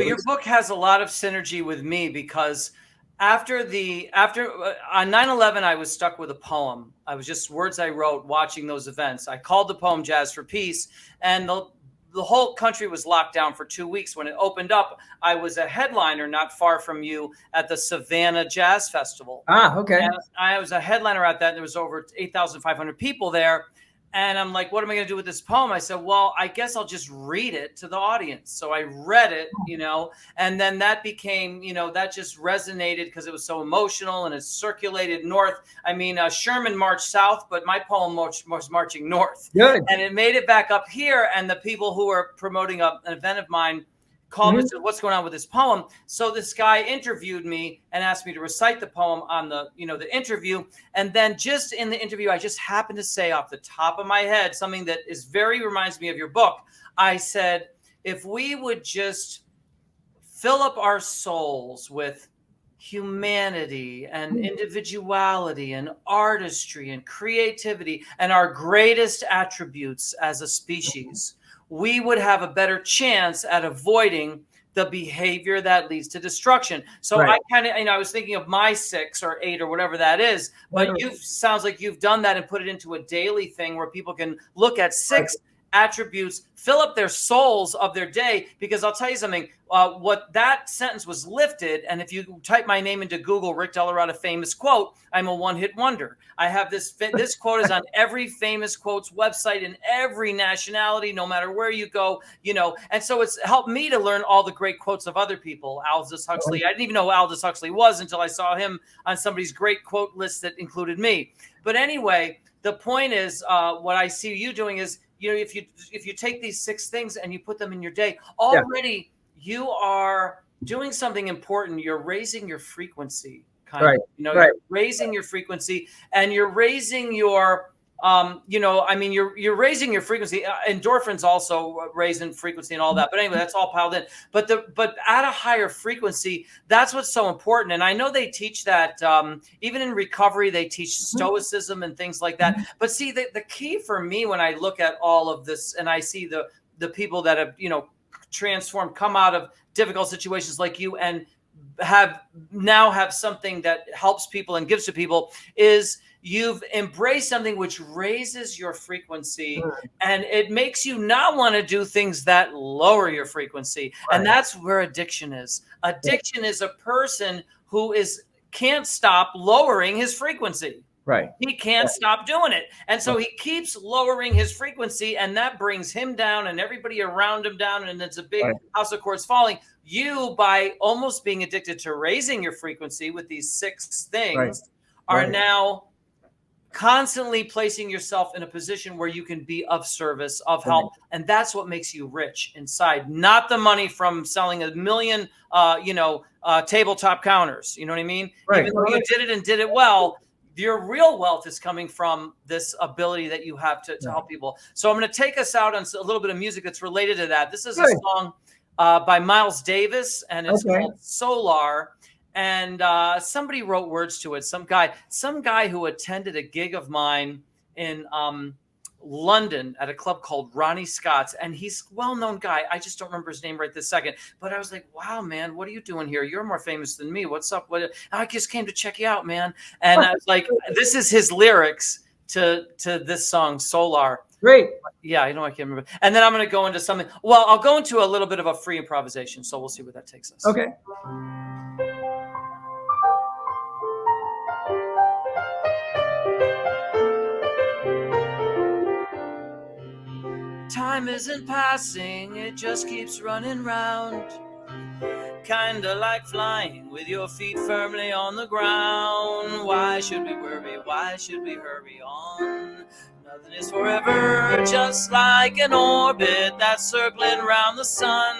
Your book has a lot of synergy with me because on 9/11, I was stuck with a poem. I was just words I wrote watching those events. I called the poem Jazz for Peace, and the whole country was locked down for 2 weeks. When it opened up, I was a headliner not far from you at the Savannah Jazz Festival. Okay. And I was a headliner at that. There was over 8,500 people there. And I'm like, what am I going to do with this poem? I said, well, I guess I'll just read it to the audience. So I read it, and then that became, that just resonated because it was so emotional and it circulated north. I mean, Sherman marched south, but my poem was marching north. Good. And it made it back up here. And the people who were promoting an event of mine called me and said, what's going on with this poem? So this guy interviewed me and asked me to recite the poem on the interview. And then just in the interview, I just happened to say off the top of my head something that reminds me of your book. I said, if we would just fill up our souls with humanity and individuality and artistry and creativity and our greatest attributes as a species, we would have a better chance at avoiding the behavior that leads to destruction. So I kind of, I was thinking of my 6 or 8 or whatever that is, but sounds like you've done that and put it into a daily thing where people can look at 6 attributes, fill up their souls of their day. Because I'll tell you something, what that sentence was lifted, and if you type my name into Google, Rick DellaRatta famous quote, I'm a one-hit wonder. I have this quote is on every famous quotes website in every nationality, no matter where you go, and so it's helped me to learn all the great quotes of other people. Aldous Huxley, I didn't even know who Aldous Huxley was until I saw him on somebody's great quote list that included me. But anyway, the point is, what I see you doing is, if you take these 6 things and you put them in your day, already you are doing something important. You're raising your frequency, you're raising your frequency, and you're raising your, you're raising your frequency. Endorphins also raise in frequency and all that. But anyway, that's all piled in. But at a higher frequency, that's what's so important. And I know they teach that even in recovery, they teach stoicism and things like that. But see, the key for me when I look at all of this and I see the people that have, transformed, come out of difficult situations like you and have something that helps people and gives to people, is you've embraced something which raises your frequency, and it makes you not want to do things that lower your frequency. And that's where addiction is. Addiction is a person who can't stop lowering his frequency. He can't stop doing it. And so he keeps lowering his frequency, and that brings him down and everybody around him down. And it's a big house of cards falling. You, by almost being addicted to raising your frequency with these 6 things, are now constantly placing yourself in a position where you can be of service, of help. And that's what makes you rich inside, not the money from selling 1 million, tabletop counters. You know what I mean? Even though you did it and did it well, your real wealth is coming from this ability that you have to help people. So I'm going to take us out on a little bit of music that's related to that. This is a song by Miles Davis, and it's called Solar. And somebody wrote words to it. Some guy who attended a gig of mine in London at a club called Ronnie Scott's, and he's a well-known guy. I just don't remember his name right this second. But I was like, wow, man, what are you doing here? You're more famous than me. What's up? I just came to check you out, man. And I was like, this is his lyrics to this song, Solar. Great. Yeah, I can't remember. And then I'm going to go into something. Well, I'll go into a little bit of a free improvisation, so we'll see where that takes us. Okay. Time isn't passing, it just keeps running round. Kinda like flying with your feet firmly on the ground. Why should we worry? Why should we hurry on? Nothing is forever, just like an orbit that's circling around the sun,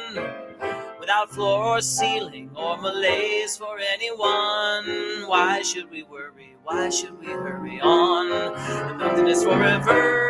without floor or ceiling or malaise for anyone. Why should we worry? Why should we hurry on? Nothing is forever.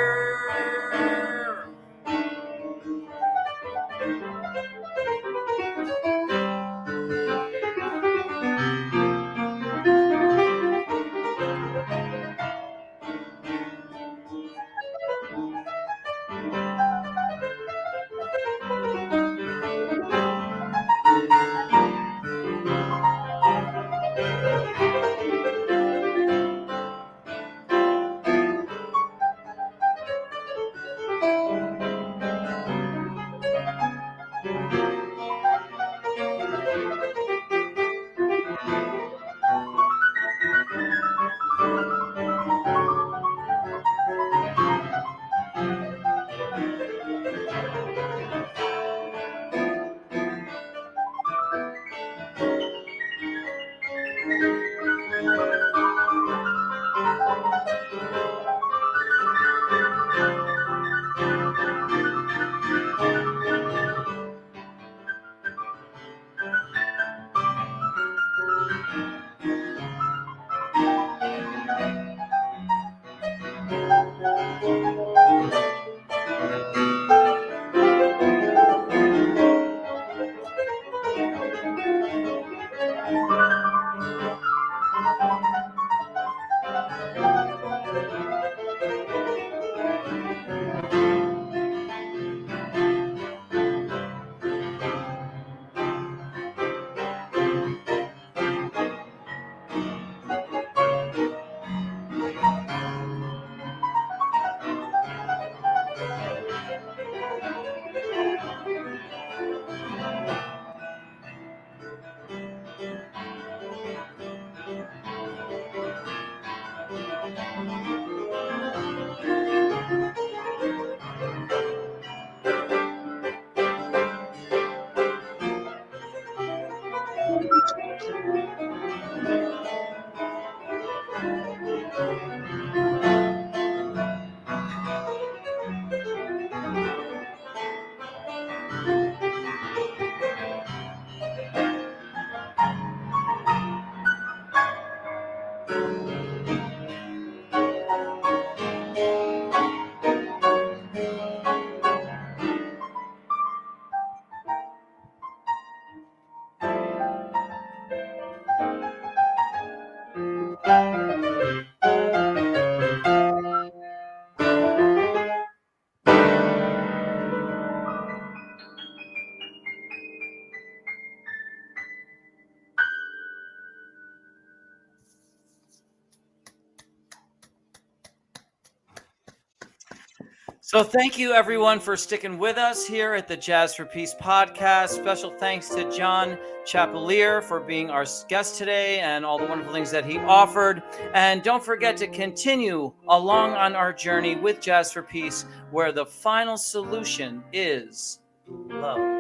So thank you everyone for sticking with us here at the Jazz for Peace podcast. Special thanks to John Chappelear for being our guest today and all the wonderful things that he offered. And don't forget to continue along on our journey with Jazz for Peace, where the final solution is love.